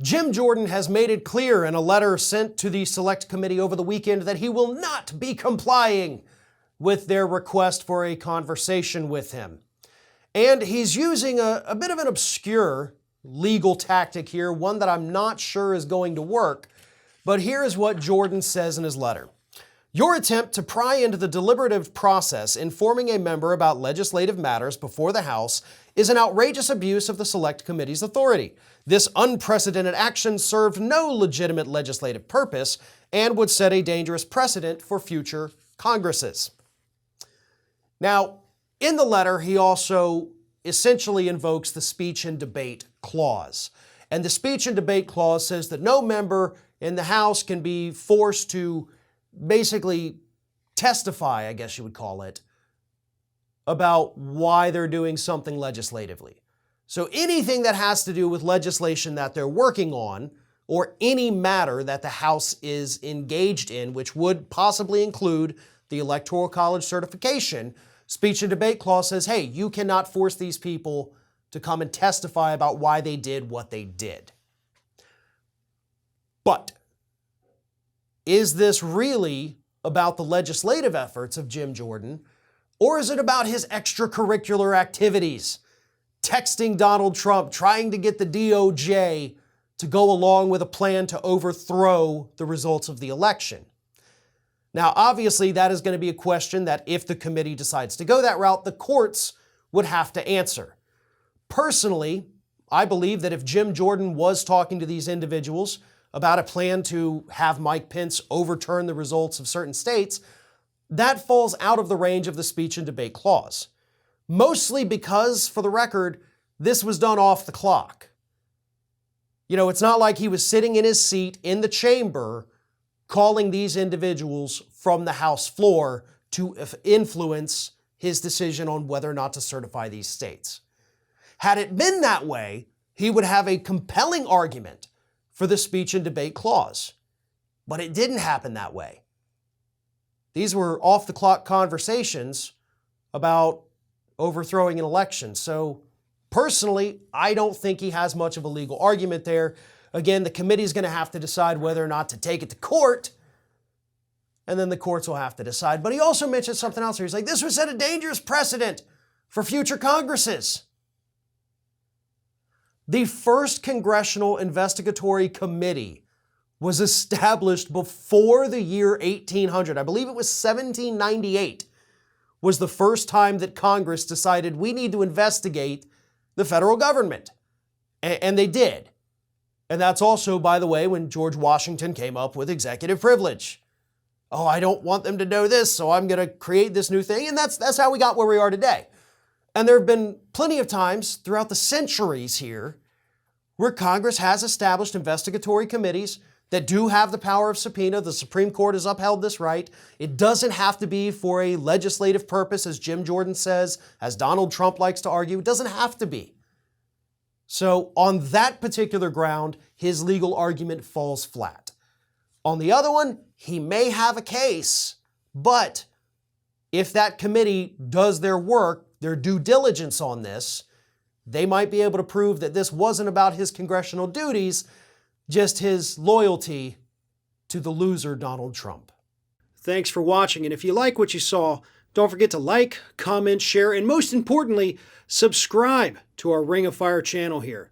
Jim Jordan has made it clear in a letter sent to the Select Committee over the weekend that he will not be complying with their request for a conversation with him. And he's using a bit of an obscure legal tactic here, one that I'm not sure is going to work. But here is what Jordan says in his letter. Your attempt to pry into the deliberative process informing a member about legislative matters before the House is an outrageous abuse of the Select Committee's authority. This unprecedented action served no legitimate legislative purpose and would set a dangerous precedent for future Congresses. Now, in the letter, he also essentially invokes the speech and debate clause. And the speech and debate clause says that no member in the House can be forced to basically testify, I guess you would call it, about why they're doing something legislatively. So anything that has to do with legislation that they're working on, or any matter that the House is engaged in, which would possibly include the Electoral College certification, speech and debate clause says, hey, you cannot force these people to come and testify about why they did what they did. But is this really about the legislative efforts of Jim Jordan, or is it about his extracurricular activities? Texting Donald Trump, trying to get the DOJ to go along with a plan to overthrow the results of the election. Now, obviously, that is going to be a question that if the committee decides to go that route, the courts would have to answer. Personally, I believe that if Jim Jordan was talking to these individuals about a plan to have Mike Pence overturn the results of certain states, that falls out of the range of the speech and debate clause. Mostly because, for the record, this was done off the clock. You know, it's not like he was sitting in his seat in the chamber calling these individuals from the House floor to influence his decision on whether or not to certify these states. Had it been that way, he would have a compelling argument for the speech and debate clause. But it didn't happen that way. These were off-the-clock conversations about overthrowing an election. So personally, I don't think he has much of a legal argument there. Again, the committee's going to have to decide whether or not to take it to court, and then the courts will have to decide. But he also mentioned something else here. He's like, this would set a dangerous precedent for future Congresses. The first Congressional Investigatory Committee was established before the year 1800. I believe it was 1798 was the first time that Congress decided we need to investigate the federal government. And they did. And that's also, by the way, when George Washington came up with executive privilege. Oh, I don't want them to know this, so I'm going to create this new thing. And that's how we got where we are today. And there have been plenty of times throughout the centuries here where Congress has established investigatory committees that do have the power of subpoena. The Supreme Court has upheld this right. It doesn't have to be for a legislative purpose, as Jim Jordan says, as Donald Trump likes to argue. It doesn't have to be. So on that particular ground, his legal argument falls flat. On the other one, he may have a case, but if that committee does their work, their due diligence on this, they might be able to prove that this wasn't about his congressional duties, just his loyalty to the loser Donald Trump. Thanks for watching, and if you like what you saw, don't forget to like, comment, share, and most importantly, subscribe to our Ring of Fire channel here.